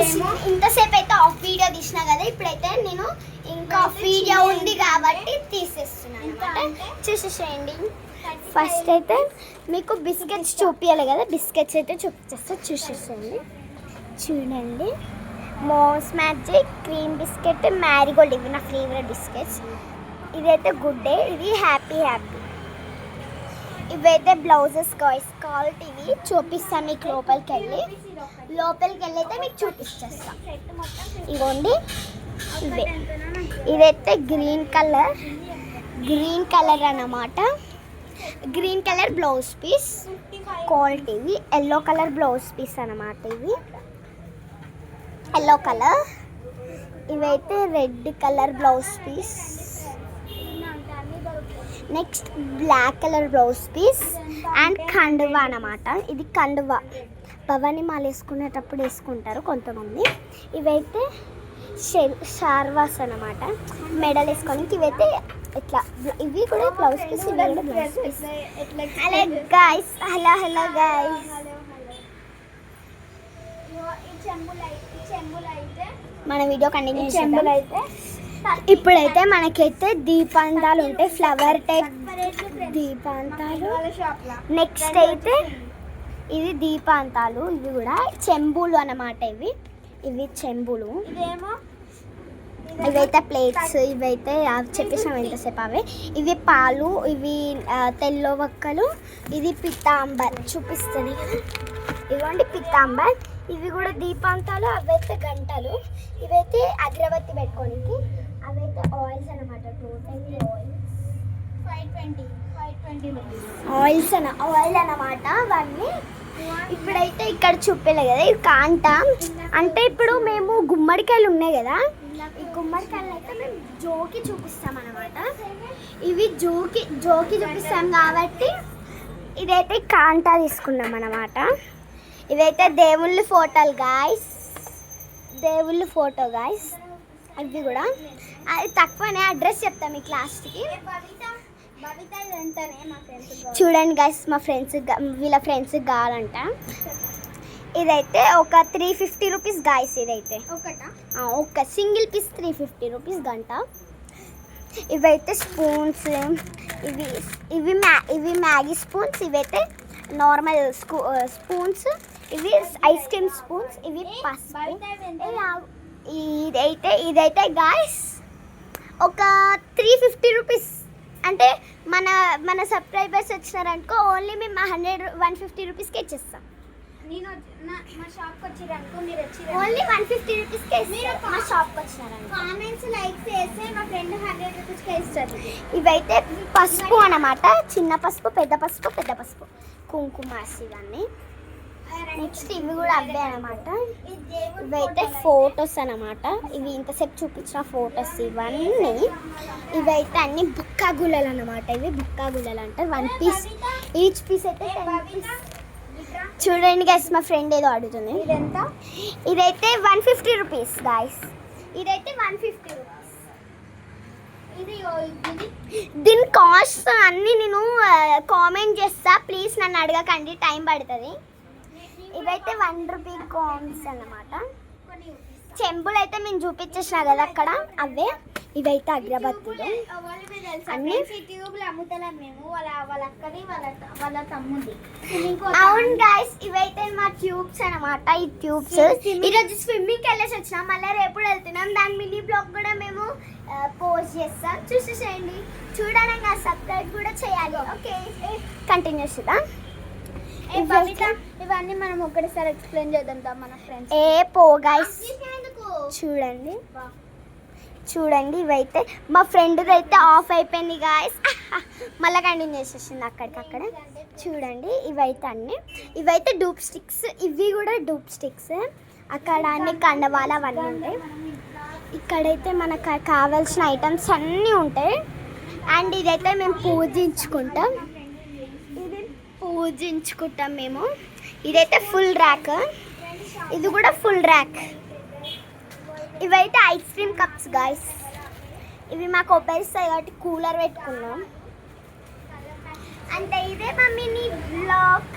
Guys ఇంతసేపు అయితే of video తీసినా కదా, ఇప్పుడైతే నేను ఇంకా వీడియో ఉంది కాబట్టి తీసేస్తున్నాను అన్నమాట. చూసేసేయండి. ఫస్ట్ అయితే మీకు బిస్కెట్స్ చూపించాలి కదా, బిస్కెట్స్ అయితే చూపించేస్తా, చూసేసేయండి. చూడండి, మోస్ మ్యాజిక్ క్రీమ్ బిస్కెట్, మ్యారీగోల్డ్, ఇవి నా ఫేవరెట్ బిస్కెట్స్. ఇదైతే గుడ్ డే, ఇది హ్యాపీ హ్యాపీ. ఇవైతే బ్లౌజెస్ గాయ్స్, క్వాలిటీ ఇవి చూపిస్తాను మీకు. లోపలికి వెళ్ళి అయితే మీకు చూపిస్తాను. ఇవ్వండి, ఇవే. ఇదైతే గ్రీన్ కలర్ అన్నమాట. Green colour blouse piece, quality ఇవి. ఎల్లో కలర్ బ్లౌజ్ పీస్ అన్నమాట ఇవి, ఎల్లో కలర్. ఇవైతే red colour blouse piece. Next black colour blouse piece and కండువా అన్నమాట. ఇది కండువా, భవానీ మాల వేసుకునేటప్పుడు వేసుకుంటారు కొంతమంది. ఇవైతే షార్వాస్ అన్నమాట, మెడల్ వేసుకోనికి. ఇవైతే ఇట్లా, ఇవి కూడా బ్లౌజ్ పీస్, ఇవి కూడా blouse piece. Hello guys, hello guys. మన వీడియో కంటిన్యూ చేద్దాం. ఇప్పుడైతే మనకైతే దీపాంతాలు ఉంటాయి, ఫ్లవర్ టైప్ దీపాంతాలు. నెక్స్ట్ అయితే ఇది దీపాంతాలు, ఇవి కూడా చెంబులు అన్నమాట. ఇవి చెంబులు. ఇవైతే ప్లేట్స్, ఇవైతే చెప్పేసాం ఎంతసేపు అవే. ఇవి పాలు, ఇవి తెల్ల వక్కలు, ఇది పితాంబర్ చూపిస్తుంది కదా, ఇవ్వండి పితాంబర్. ఇవి కూడా దీపాంతాలు, అవైతే గంటలు. ఇవైతే అగరబత్తి పెట్టుకోనికి. అవైతే ఆయిల్స్ అన్నమాట, టోటల్ ఆయిల్స్ ఆయిల్ అన్నమాట అవన్నీ. ఇప్పుడైతే ఇక్కడ చూపేలే కదా, ఇది కాంట అంటే ఇప్పుడు మేము గుమ్మడికాయలు ఉన్నాయి కదా, ఈ గుమ్మడికాయలు అయితే మేము జోకి చూపిస్తాం అన్నమాట. ఇవి జోకి చూపిస్తాం కాబట్టి ఇదైతే కాంటా తీసుకున్నాం అన్నమాట. ఇవైతే దేవుళ్ళ ఫోటోలు గాయస్, దేవుళ్ళ ఫోటో గాయస్. ఇవి కూడా అది తక్కువనే, అడ్రస్ చెప్తాం మీకు లాస్ట్కి. చూడండి గాయస్, మా ఫ్రెండ్స్, వీళ్ళ ఫ్రెండ్స్ కావాలంట. ఇదైతే ఒక 350 రూపీస్ గాయస్. ఇదైతే ఒక సింగిల్ పీస్ 350 రూపీస్ గంట. ఇవైతే స్పూన్స్, ఇవి మ్యాగీ స్పూన్స్. ఇవైతే నార్మల్ స్పూన్స్. ఇవి ఐస్ క్రీమ్ స్పూన్స్. ఇవి పసుపు. ఇదైతే గాయస్ ఒక 350 రూపీస్. అంటే మన సబ్స్క్రైబర్స్ వచ్చినారనుకో, ఓన్లీ మేము 150 రూపీస్కి ఇచ్చేస్తాం. మా షాప్కి వచ్చిరనుకో, మీరు వచ్చి ఓన్లీ 150 రూపీస్కే ఇస్తాం. మా షాప్కి వచ్చినారనుకో, కామెంట్స్ లైక్ చేస్తే మా ఫ్రెండ్ 100 రూపీస్కే ఇస్తారు. ఇవైతే పసుపు అన్నమాట, చిన్న పసుపు, పెద్ద పసుపు, కుంకుమాస్ ఇవన్నీ. నెక్స్ట్ ఇవి కూడా అవే అన్నమాట. ఇవైతే ఫొటోస్ అన్నమాట. ఇవి ఇంతసేపు చూపించిన ఫొటోస్ ఇవన్నీ. ఇవైతే అన్ని బుక్కా గుళ్ళలు అన్నమాట. ఇవి బుక్కా గుళ్ళలు అంటారు. 1 పీస్, ఈచ్ పీస్ అయితే 10 రూపీస్. చూడండి గైస్, మా ఫ్రెండ్ ఏదో అడుగుతుంది. ఇదైతే 150 రూపీస్ గాయస్. ఇదైతే 150 రూపీస్. దీని కాస్ట్ అన్నీ నేను కామెంట్ చేస్తా, ప్లీజ్ నన్ను అడగకండి, టైం పడుతుంది. ఇవైతే 1 రూపీ కాయిన్స్ అన్నమాట. చెంబులు అయితే మేము చూపించేసిన కదా అక్కడ, అవే. ఇవైతే అగరబత్తులు అన్ని. అవును గాయస్, ఇవైతే మా ట్యూబ్స్ అన్నమాట. ఈ ట్యూబ్స్ ఈరోజు స్విమ్మింగ్కి వెళ్ళేసి వచ్చినాం, మళ్ళీ రేపు వెళ్తున్నాం. దాని మినీ బ్లాగ్ కూడా మేము పోస్ట్ చేస్తాం, చూసేసేయండి. చూడడానికి సబ్స్క్రైబ్ కూడా చేయాలి. ఓకే, కంటిన్యూ చేద్దాం. ఇవన్నీ మనం ఒకటిసారి ఎక్స్ప్లెయిన్ చేద్దాం మన ఫ్రెండ్స్. పో గైస్, చూడండి ఇవైతే మా ఫ్రెండ్ది అయితే ఆఫ్ అయిపోయింది గాయస్. మళ్ళీ కంటిన్యూ చేసేసింది అక్కడికక్కడ. చూడండి ఇవైతే అన్నీ. ఇవైతే డూప్ స్టిక్స్, ఇవి కూడా డూప్ స్టిక్స్. అక్కడ అన్ని కండవాలు అవన్నీ ఉంటాయి. ఇక్కడైతే మనకు కావాల్సిన ఐటమ్స్ అన్నీ ఉంటాయి. అండ్ ఇదైతే మేము పూజించుకుంటాం మేము. ఇదైతే ఫుల్ ర్యాక్, ఇది కూడా ఫుల్ ర్యాక్. ఇవైతే ఐస్ క్రీమ్ కప్స్ గాయస్. ఇవి మాకు కొబ్బరిస్తాయి కాబట్టి కూలర్ పెట్టుకున్నాం. అంటే ఇదే మా మినీ బ్లాగ్.